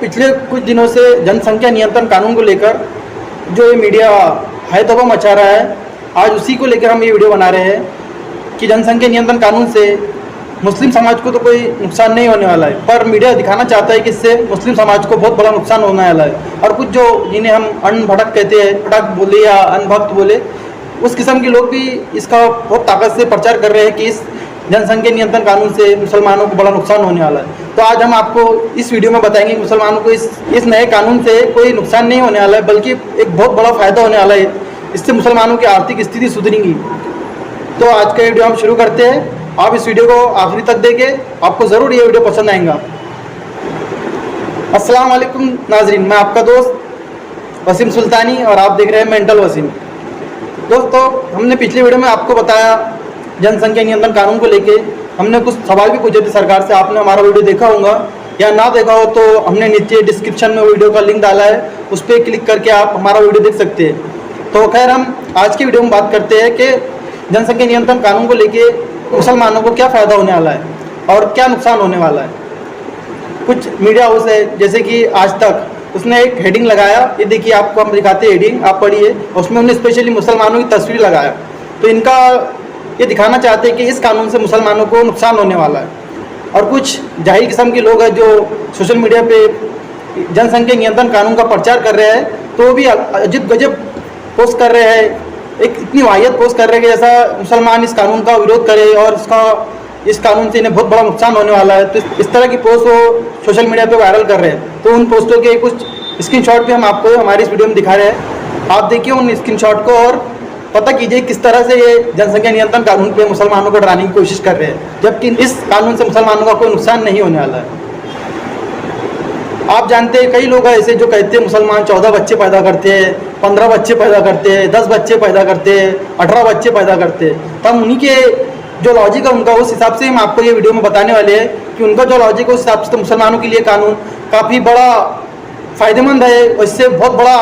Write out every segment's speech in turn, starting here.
पिछले कुछ दिनों से जनसंख्या नियंत्रण कानून को लेकर जो ये मीडिया है तबाह मचा रहा है, आज उसी को लेकर हम ये वीडियो बना रहे हैं कि जनसंख्या नियंत्रण कानून से मुस्लिम समाज को तो कोई नुकसान नहीं होने वाला है, पर मीडिया दिखाना चाहता है कि इससे मुस्लिम समाज को बहुत बड़ा नुकसान होने वाला है। और कुछ जो जिन्हें हम अनभड़क कहते हैं, भड़क बोले या अनभक्त बोले, उस किस्म के लोग भी इसका बहुत ताकत से प्रचार कर रहे हैं कि इस जनसंख्या नियंत्रण कानून से मुसलमानों को बड़ा नुकसान होने वाला है। तो आज हम आपको इस वीडियो में बताएंगे कि मुसलमानों को इस नए कानून से कोई नुकसान नहीं होने वाला है, बल्कि एक बहुत बड़ा फ़ायदा होने वाला है। इससे मुसलमानों की आर्थिक स्थिति सुधरेगी। तो आज का वीडियो हम शुरू करते हैं। आप इस वीडियो को आखिरी तक देखें, आपको ज़रूर ये वीडियो पसंद आएगा। अस्सलाम वालेकुम नाजरीन, मैं आपका दोस्त वसीम सुल्तानी और आप देख रहे हैं मेंटल वसीम। दोस्तों, हमने पिछले वीडियो में आपको बताया जनसंख्या नियंत्रण कानून को लेके हमने कुछ सवाल भी पूछे थे सरकार से। आपने हमारा वीडियो देखा होगा या ना देखा हो तो हमने नीचे डिस्क्रिप्शन में वीडियो का लिंक डाला है, उस पर क्लिक करके आप हमारा वीडियो देख सकते हैं। तो खैर, हम आज की वीडियो में बात करते हैं कि जनसंख्या नियंत्रण कानून को लेके मुसलमानों को क्या फ़ायदा होने वाला है और क्या नुकसान होने वाला है। कुछ मीडिया हाउस है जैसे कि आज तक, उसने एक हेडिंग लगाया, ये देखिए आपको हम दिखाते हैं हेडिंग, आप पढ़िए। उसमें उन्होंने स्पेशली मुसलमानों की तस्वीर लगाया। तो इनका ये दिखाना चाहते हैं कि इस कानून से मुसलमानों को नुकसान होने वाला है। और कुछ जाहिल किस्म के लोग हैं जो सोशल मीडिया पे जनसंख्या नियंत्रण कानून का प्रचार कर रहे हैं, तो वो भी अजीब गजब पोस्ट कर रहे हैं, एक इतनी वाहियत पोस्ट कर रहे हैं कि जैसा मुसलमान इस कानून का विरोध करे और इस कानून से इन्हें बहुत बड़ा नुकसान होने वाला है। तो इस तरह की पोस्ट वो सोशल मीडिया पे वायरल कर रहे हैं। तो उन पोस्टों के कुछ स्क्रीनशॉट भी हम आपको हमारी इस वीडियो में दिखा रहे हैं। आप देखिए उन स्क्रीनशॉट को और पता कीजिए किस तरह से ये जनसंख्या नियंत्रण कानून पे मुसलमानों को डराने की कोशिश कर रहे हैं, जबकि इस कानून से मुसलमानों का कोई नुकसान नहीं होने वाला है। आप जानते हैं कई लोग ऐसे जो कहते हैं मुसलमान 14 बच्चे पैदा करते हैं, 15 बच्चे पैदा करते हैं, 10 बच्चे पैदा करते हैं, 18 बच्चे पैदा करते हैं। तो हम उन्हीं के जो लॉजिक है उनका, उस हिसाब से हम आपको ये वीडियो में बताने वाले हैं कि उनका जो लॉजिक है उस हिसाब से तो मुसलमानों के लिए कानून काफ़ी बड़ा फ़ायदेमंद है और इससे बहुत बड़ा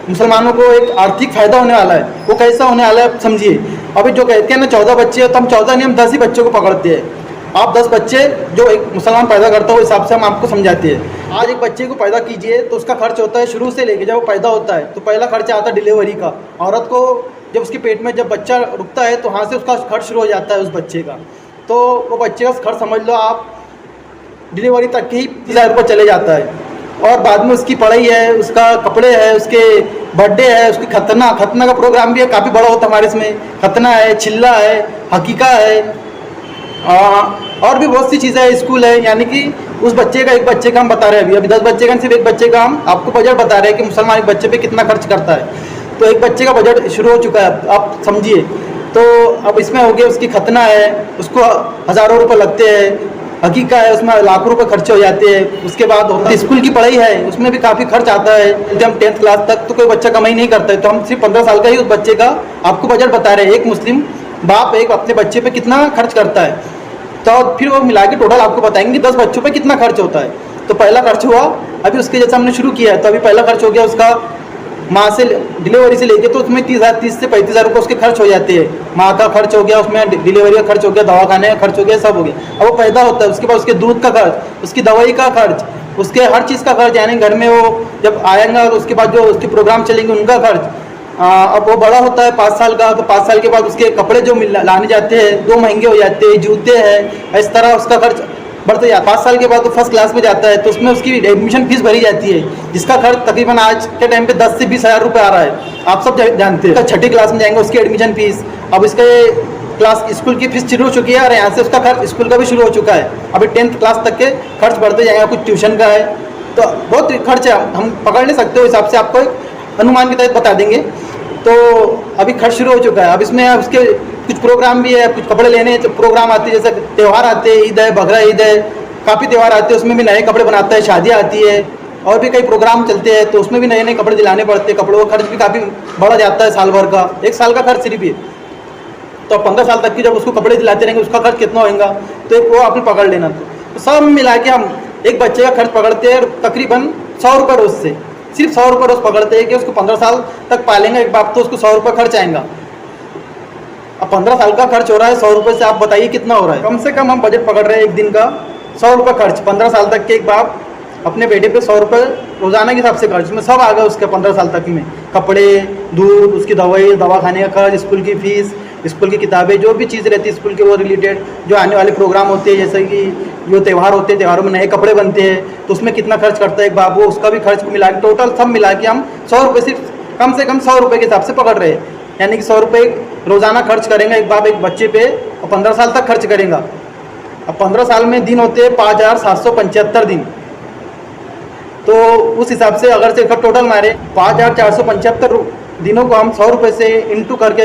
मुसलमानों को एक आर्थिक फ़ायदा होने वाला है। वो कैसा होने वाला है समझिए। अभी जो कहते हैं ना 14 बच्चे, तो हम 14 नहीं, हम 10 ही बच्चों को पकड़ते हैं। आप 10 बच्चे जो एक मुसलमान पैदा करता है उस हिसाब से हम आपको समझाते हैं। आज एक बच्चे को पैदा कीजिए तो उसका खर्च होता है शुरू से लेके जब वो पैदा होता है, तो पहला खर्चा आता है डिलीवरी का। औरत को जब उसके पेट में जब बच्चा रुकता है तो वहाँ से उसका खर्च शुरू हो जाता है उस बच्चे का। तो वो बच्चे का खर्च समझ लो आप डिलीवरी तक ही 30,000 रुपये चले जाता है। और बाद में उसकी पढ़ाई है, उसका कपड़े है, उसके बर्थडे है, उसकी खतना का प्रोग्राम भी है, काफ़ी बड़ा होता है हमारे इसमें। खतना है, चिल्ला है, हकीका है, और भी बहुत सी चीज़ें हैं, स्कूल है। यानी कि उस बच्चे का, एक बच्चे का हम बता रहे हैं अभी 10 बच्चे का, सिर्फ एक बच्चे का हम आपको बजट बता रहे हैं कि मुसलमान एक बच्चे पे कितना खर्च करता है। तो एक बच्चे का बजट शुरू हो चुका है, आप समझिए। तो अब इसमें हो गया, उसकी खतना है, उसको हज़ारों रुपये लगते हैं। हकीका है, उसमें लाखों रुपए खर्चे हो जाते हैं। उसके बाद होता है स्कूल की पढ़ाई है, उसमें भी काफ़ी खर्च आता है। जब हम 10th क्लास तक तो कोई बच्चा कमाई नहीं करता है, तो हम सिर्फ 15 साल का ही उस बच्चे का आपको बजट बता रहे हैं। एक मुस्लिम बाप एक अपने बच्चे पे कितना खर्च करता है, तो फिर वो मिला के टोटल आपको बताएंगे 10 बच्चों पे कितना खर्च होता है। तो पहला खर्च हुआ, अभी उसके जैसा हमने शुरू किया है, तो अभी पहला खर्च हो गया उसका माँ से डिलीवरी से लेके, तो उसमें 30 से 35,000 रुपये उसके खर्च हो जाते हैं। माँ का खर्च हो गया, उसमें डिलीवरी का खर्च हो गया, दवाखाने का खर्च हो गया, सब हो गया। अब वो पैदा होता है, उसके बाद उसके दूध का खर्च, उसकी दवाई का खर्च, उसके हर चीज़ का खर्च, यानी घर में वो जब आएगा तो उसके बाद जो उसके प्रोग्राम चलेंगे उनका खर्च। अब वो बड़ा होता है 5 साल का, तो 5 साल के बाद उसके कपड़े जो लाने जाते हैं 2 महंगे हो जाते हैं, जूते हैं, इस तरह उसका खर्च बढ़ते जाता है। 5 साल के बाद वो फर्स्ट क्लास में जाता है, तो उसमें उसकी एडमिशन फीस भरी जाती है, जिसका खर्च तकरीबन आज के टाइम पे 10 से 20,000 रुपये आ रहा है। आप सब जानते हैं। 6ठी क्लास में जाएंगे, उसकी एडमिशन फीस, अब इसके क्लास स्कूल की फीस शुरू हो चुकी है और यहाँ से उसका खर्च स्कूल का भी शुरू हो चुका है। अभी 10th क्लास तक के खर्च बढ़ते जाएंगे, कुछ ट्यूशन का है, तो बहुत खर्च है, हम पकड़ नहीं सकते। उस हिसाब से आपको अनुमान के तहत बता देंगे। तो अभी खर्च शुरू हो चुका है। अब इसमें उसके कुछ प्रोग्राम भी है, कुछ कपड़े लेने प्रोग्राम आते हैं, जैसे त्यौहार आते हैं, ईद है, बकरा ईद है, काफ़ी त्यौहार आते हैं, उसमें भी नए कपड़े बनाता है, शादियाँ आती है और भी कई प्रोग्राम चलते हैं, तो उसमें भी नए नए कपड़े दिलाने पड़ते हैं। कपड़ों का खर्च भी काफ़ी बढ़ जाता है साल भर का, 1 साल का खर्च सिर्फ ही। तो 15 साल तक की जब उसको कपड़े दिलाते रहेंगे उसका खर्च कितना होगा, तो एक वो आपने पकड़ लेना। तो सब मिला के हम एक बच्चे का खर्च पकड़ते हैं तकरीबन 100 रुपये रोज़ से, सिर्फ 100 रुपये रोज़ पकड़ते हैं कि उसको 15 साल तक पालेंगे एक बाप, तो उसको 100 रुपये खर्च आएगा। अब 15 साल का खर्च हो रहा है 100 रुपये से, आप बताइए कितना हो रहा है। कम से कम हम बजट पकड़ रहे हैं एक दिन का 100 रुपये खर्च 15 साल तक के एक बाप अपने बेटे पे 100 रुपये रोज़ाना के हिसाब से खर्च में सब आ गया उसके 15 साल तक में, कपड़े, दूध, उसकी दवाई, दवा खाने का खर्च, स्कूल की फ़ीस, स्कूल की किताबें, जो भी चीज़ रहती है स्कूल के वो रिलेटेड, जो आने वाले प्रोग्राम होते हैं जैसे कि जो त्यौहार होते हैं, त्यौहारों में नए कपड़े बनते हैं तो उसमें कितना खर्च करता है एक बाप, वो उसका भी खर्च मिला के टोटल सब मिला के हम 100 रुपये, सिर्फ कम से कम 100 रुपये के हिसाब से पकड़ रहे हैं। यानी कि 100 रुपये रोज़ाना खर्च करेंगे एक बाप एक बच्चे पे और 15 साल तक खर्च करेगा। अब 15 साल में दिन होते हैं 5775 दिन, तो उस हिसाब से अगर से टोटल मारे 5475 दिनों को हम 100 रुपये से इंटू करके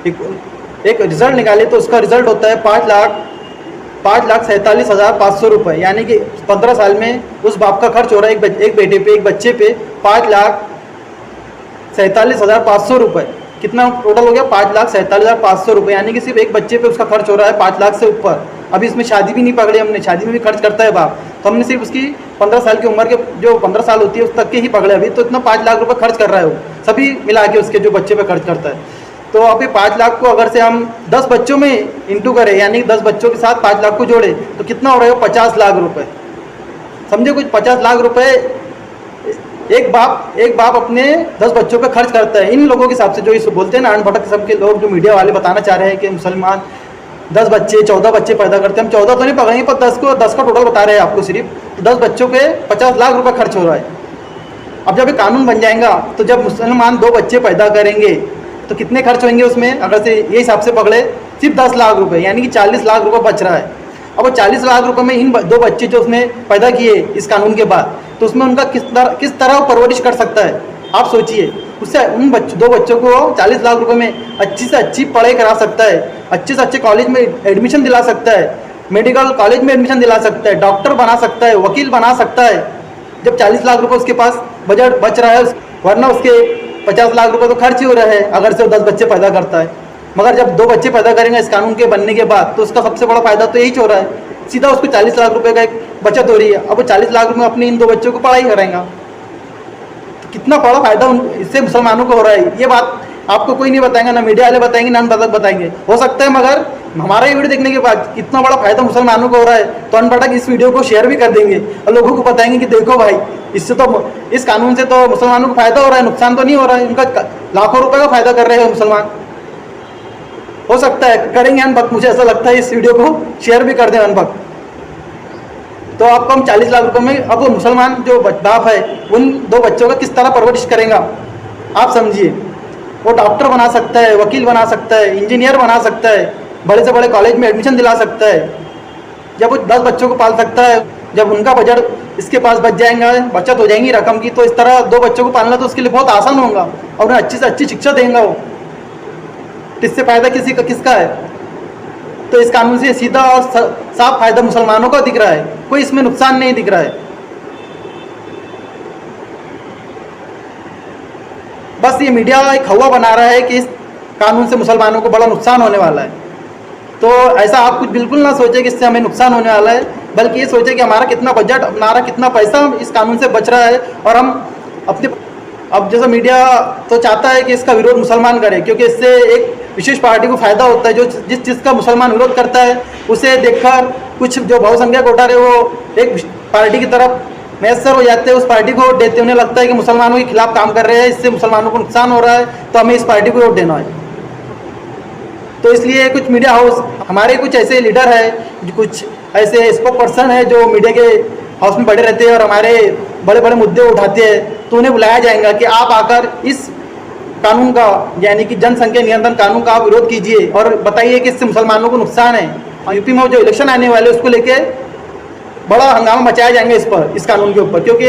एक रिजल्ट निकाले तो उसका रिजल्ट होता है 5,47,500 रुपये। यानी कि 15 साल में उस बाप का खर्च हो रहा है एक बेटे पे, एक बच्चे पे 5,47,500 रुपये। कितना टोटल हो गया? 5,47,500 रुपये। यानी कि सिर्फ एक बच्चे पे उसका खर्च हो रहा है 5 लाख से ऊपर। अभी इसमें शादी भी नहीं पकड़ी हमने, शादी में भी खर्च करता है बाप, तो हमने सिर्फ उसकी 15 साल की उम्र के जो 15 साल होती है उस तक के ही पकड़े अभी, तो इतना 5 लाख रुपये खर्च कर रहा है वो, सभी मिला के उसके जो बच्चे पे खर्च करता है। तो अभी 5 लाख को अगर से हम 10 बच्चों में इंटू करें, यानी 10 बच्चों के साथ 5 लाख को जोड़े तो कितना हो रहा है? 50 लाख रुपये। समझे कुछ? 50 लाख रुपये एक बाप अपने 10 बच्चों पे खर्च करता है। इन लोगों के हिसाब से जो इस बोलते हैं ना अनपढ़ किस्म के लोग, जो मीडिया वाले बताना चाह रहे हैं कि मुसलमान 10 बच्चे 14 बच्चे पैदा करते हैं, हम 14 तो नहीं पकड़ेंगे पर 10 का टोटल बता रहे हैं आपको सिर्फ, तो 10 बच्चों पे 50 लाख रुपये खर्च हो रहा है। अब जब ये कानून बन जाएगा तो जब मुसलमान 2 बच्चे पैदा करेंगे तो कितने खर्च होंगे उसमें? अगर से ये हिसाब से पकड़े सिर्फ 10 लाख रुपये, यानी कि 40 लाख रुपये बच रहा है। अब वो 40 लाख रुपये में इन 2 बच्चे जो उसने पैदा किए इस कानून के बाद, तो उसमें उनका किस तरह परवरिश कर सकता है आप सोचिए। उससे उन 2 बच्चों को 40 लाख रुपए में अच्छी से अच्छी पढ़ाई करा सकता है, अच्छे से अच्छे कॉलेज में एडमिशन दिला सकता है, मेडिकल कॉलेज में एडमिशन दिला सकता है, डॉक्टर बना सकता है, वकील बना सकता है, जब 40 लाख रुपए उसके पास बजट बच रहा है। वरना उसके 50 लाख रुपए तो खर्च ही हो रहा है अगर से वो 10 बच्चे पैदा करता है। मगर जब 2 बच्चे पैदा करेंगे इस कानून के बनने के बाद तो उसका सबसे बड़ा फायदा तो यही हो रहा है, सीधा उसको 40 लाख रुपए का एक बचत हो रही है। अब वो 40 लाख रुपए अपने इन 2 बच्चों को पढ़ाई कराएंगा, तो कितना बड़ा फायदा इससे मुसलमानों को हो रहा है। ये बात आपको कोई नहीं बताएंगा, ना मीडिया वाले बताएंगे, ना बताएंगे। हो सकता है मगर हमारा ये वीडियो देखने के बाद कितना बड़ा फायदा मुसलमानों को हो रहा है तो अनपढ़ इस वीडियो को शेयर भी कर देंगे और लोगों को बताएंगे कि देखो भाई, इससे तो इस कानून से तो मुसलमानों को फायदा हो रहा है, नुकसान तो नहीं हो रहा है। उनका लाखों रुपए का फायदा कर रहे हैं मुसलमान। हो सकता है करेंगे अनभक्त, मुझे ऐसा लगता है इस वीडियो को शेयर भी कर दें अनभक्त। तो आपको हम 40 लाख रुपए में अब वो मुसलमान जो बाप है उन 2 बच्चों का किस तरह परवरिश करेगा आप समझिए। वो डॉक्टर बना सकता है, वकील बना सकता है, इंजीनियर बना सकता है, बड़े से बड़े कॉलेज में एडमिशन दिला सकता है। जब वो 10 बच्चों को पाल सकता है, जब उनका बजट इसके पास बच जाएगा, बचत हो जाएंगी रकम की, तो इस तरह 2 बच्चों को पालना तो उसके लिए बहुत आसान होगा और उन्हें अच्छी से अच्छी शिक्षा देंगे वो। इससे फायदा किसका है? तो इस कानून से सीधा और साफ फायदा मुसलमानों का दिख रहा है, कोई इसमें नुकसान नहीं दिख रहा है। बस ये मीडिया एक हवा बना रहा है कि इस कानून से मुसलमानों को बड़ा नुकसान होने वाला है। तो ऐसा आप कुछ बिल्कुल ना सोचे कि इससे हमें नुकसान होने वाला है, बल्कि ये सोचे कि हमारा कितना बजट, हमारा कितना पैसा इस कानून से बच रहा है और हम अपने अब जैसा मीडिया तो चाहता है कि इसका विरोध मुसलमान करे, क्योंकि इससे एक विशेष पार्टी को फायदा होता है। जो जिस चीज़ का मुसलमान विरोध करता है उसे देखकर कुछ जो बहुसंख्यक वोटर है वो एक पार्टी की तरफ मैसर हो जाते हैं, उस पार्टी को वोट देते हैं। उन्हें लगता है कि मुसलमानों के खिलाफ काम कर रहे हैं, इससे मुसलमानों को नुकसान हो रहा है, तो हमें इस पार्टी को वोट देना है। तो इसलिए कुछ मीडिया हाउस, हमारे कुछ ऐसे लीडर है, कुछ ऐसे स्पोक पर्सन है जो मीडिया के हाउस में पड़े रहते हैं और हमारे बड़े बड़े मुद्दे उठाते हैं, तो उन्हें बुलाया जाएगा कि आप आकर इस कानून का, यानी कि जनसंख्या नियंत्रण कानून का आप विरोध कीजिए और बताइए कि इससे मुसलमानों को नुकसान है। और यूपी में जो इलेक्शन आने वाले उसको लेके बड़ा हंगामा मचाया जाएंगे इस कानून के ऊपर, क्योंकि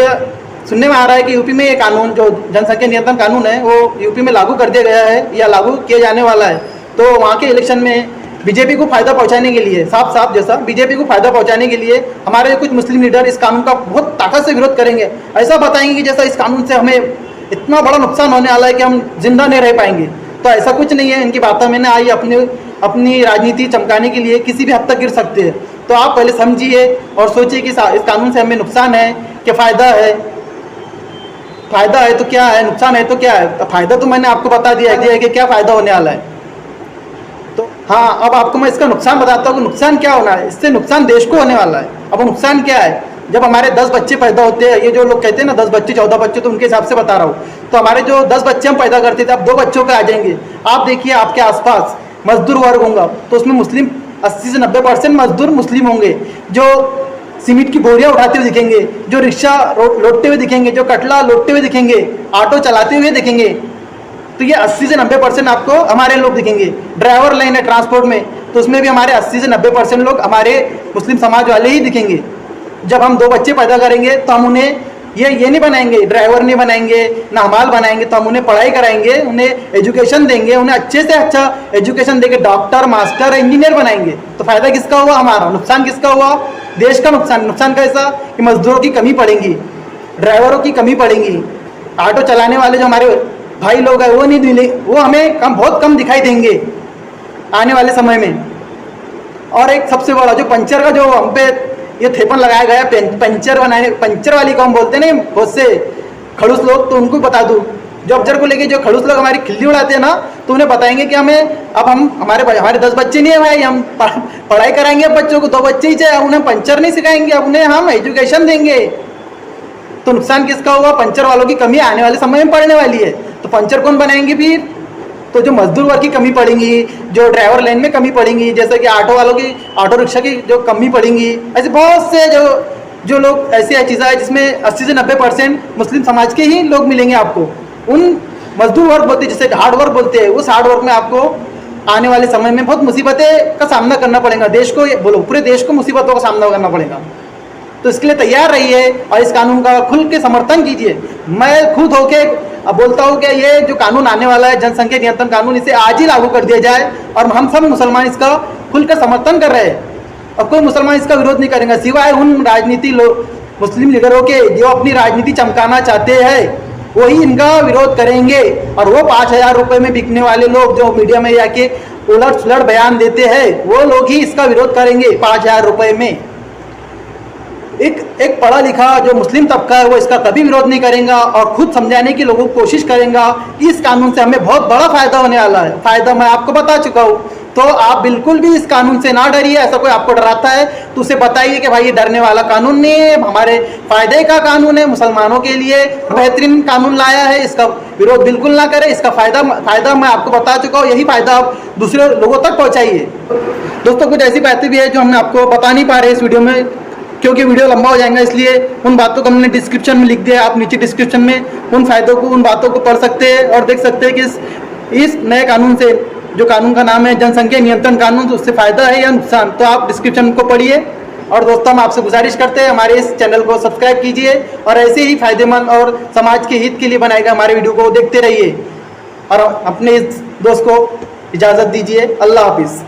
सुनने में आ रहा है कि यूपी में ये कानून जो जनसंख्या नियंत्रण कानून है वो यूपी में लागू कर दिया गया है या लागू किया जाने वाला है। तो वहाँ के इलेक्शन में बीजेपी को फायदा पहुंचाने के लिए, साफ जैसा बीजेपी को फायदा पहुंचाने के लिए हमारे कुछ मुस्लिम लीडर इस कानून का बहुत ताकत से विरोध करेंगे। ऐसा बताएंगे कि जैसा इस कानून से हमें इतना बड़ा नुकसान होने वाला है कि हम जिंदा नहीं रह पाएंगे। तो ऐसा कुछ नहीं है, इनकी बातों में ना आई अपनी राजनीति चमकाने के लिए किसी भी हद तक गिर सकते हैं। तो आप पहले समझिए और सोचिए कि इस कानून से हमें नुकसान है कि फ़ायदा है। फ़ायदा है तो क्या है, नुकसान है तो क्या है। तो फ़ायदा तो मैंने आपको बता दिया है कि क्या फ़ायदा होने वाला है। तो हाँ, अब आपको मैं इसका नुकसान बताता हूँ कि नुकसान क्या होना है। इससे नुकसान देश को होने वाला है। अब नुकसान क्या है? जब हमारे 10 बच्चे पैदा होते हैं, ये जो लोग कहते हैं ना 10 बच्चे 14 बच्चे, तो उनके हिसाब से बता रहा हूँ, तो हमारे जो 10 बच्चे हम पैदा करते थे अब 2 बच्चों के आ जाएंगे। आप देखिए आपके आसपास मजदूर वर्ग होगा तो उसमें मुस्लिम 80 से 90% मजदूर मुस्लिम होंगे, जो सीमेंट की बोरियां उठाते हुए दिखेंगे, जो रिक्शा लौटते हुए दिखेंगे, जो कटला लौटते हुए दिखेंगे, ऑटो चलाते हुए दिखेंगे। तो ये 80 से 90% आपको हमारे लोग दिखेंगे। ड्राइवर लाइन है ट्रांसपोर्ट में, तो उसमें भी हमारे 80 से 90% लोग हमारे मुस्लिम समाज वाले ही दिखेंगे। जब हम 2 बच्चे पैदा करेंगे तो हम उन्हें ये नहीं बनाएंगे, ड्राइवर नहीं बनाएंगे, ना हमाल बनाएंगे, तो हम उन्हें पढ़ाई कराएंगे, उन्हें एजुकेशन देंगे, उन्हें अच्छे से अच्छा एजुकेशन देंगे, डॉक्टर, मास्टर, इंजीनियर बनाएंगे। तो फायदा किसका हुआ? हमारा। नुकसान किसका हुआ? देश का नुकसान। नुकसान कैसा कि मजदूरों की कमी पड़ेगी, ड्राइवरों की कमी पड़ेगी, ऑटो चलाने वाले जो हमारे भाई लोग हैं वो नहीं मिले, वो हमें बहुत कम दिखाई देंगे आने वाले समय में। और एक सबसे बड़ा जो पंचर का जो हम पे ये थेपन लगाया गया, पंचर बनाने, पंचर वाली को हम बोलते हैं ना बहुत से खड़ूस लोग, तो उनको बता दूं, जो अफजर को लेके जो खड़ूस लोग हमारी खिल्ली उड़ाते हैं ना, तो उन्हें बताएंगे कि हमें अब हम हमारे 10 बच्चे नहीं है भाई, हम पढ़ाई कराएंगे बच्चों को, 2 बच्चे ही चाहिए, उन्हें पंचर नहीं सिखाएंगे, अब उन्हें हम एजुकेशन देंगे। तो नुकसान किसका हुआ? पंचर वालों की कमी आने वाले समय में पड़ने वाली है। तो पंचर कौन बनाएंगे फिर? तो जो मजदूर वर्ग की कमी पड़ेगी, जो ड्राइवर लाइन में कमी पड़ेगी, जैसे कि ऑटो वालों की, ऑटो रिक्शा की जो कमी पड़ेगी, ऐसे बहुत से जो लोग ऐसी चीज़ें हैं जिसमें 80 से 90% मुस्लिम समाज के ही लोग मिलेंगे आपको। उन मजदूर वर्ग बोलते हैं, जिसे हार्ड वर्क बोलते हैं, उस हार्ड वर्क में आपको आने वाले समय में बहुत मुसीबतें का सामना करना पड़ेगा। देश को बोलो, पूरे देश को मुसीबतों का सामना करना पड़ेगा। तो इसके लिए तैयार रहिए और इस कानून का खुल के समर्थन कीजिए। मैं खुद होके बोलता हूँ कि ये जो कानून आने वाला है, जनसंख्या नियंत्रण कानून, इसे आज ही लागू कर दिया जाए, और हम सब मुसलमान इसका खुलकर समर्थन कर रहे हैं। अब कोई मुसलमान इसका विरोध नहीं करेंगे, सिवाय उन राजनीति मुस्लिम लीडरों के जो अपनी राजनीति चमकाना चाहते हैं, वही इनका विरोध करेंगे। और वो 5,000 रुपये में बिकने वाले लोग जो मीडिया में जाके उलट सुलट बयान देते हैं, वो लोग ही इसका विरोध करेंगे 5,000 रुपये में। एक पढ़ा लिखा जो मुस्लिम तबका है वो इसका कभी विरोध नहीं करेगा, और खुद समझाने की लोगों को कोशिश करेगा कि इस कानून से हमें बहुत बड़ा फायदा होने वाला है। फायदा मैं आपको बता चुका हूँ, तो आप बिल्कुल भी इस कानून से ना डरिए। ऐसा कोई आपको डराता है तो उसे बताइए कि भाई ये डरने वाला कानून नहीं है, हमारे फायदे का कानून है, मुसलमानों के लिए बेहतरीन कानून लाया है, इसका विरोध बिल्कुल ना करें। इसका फायदा मैं आपको बता चुका हूँ, यही फायदा आप दूसरे लोगों तक पहुँचाइए। दोस्तों, कुछ ऐसी बातें भी है जो हमने आपको बता नहीं पा रहे इस वीडियो में, क्योंकि वीडियो लंबा हो जाएगा, इसलिए उन बातों को हमने डिस्क्रिप्शन में लिख दिया है। आप नीचे डिस्क्रिप्शन में उन फायदों को, उन बातों को पढ़ सकते हैं और देख सकते हैं कि इस नए कानून से, जो कानून का नाम है जनसंख्या नियंत्रण कानून, तो उससे फायदा है या नुकसान, तो आप डिस्क्रिप्शन को पढ़िए। और दोस्तों, हम आपसे गुजारिश करते हैं हमारे इस चैनल को सब्सक्राइब कीजिए और ऐसे ही फायदेमंद और समाज के हित के लिए बनाएगा हमारे वीडियो को देखते रहिए, और अपने इस दोस्त को इजाज़त दीजिए। अल्लाह हाफिज़।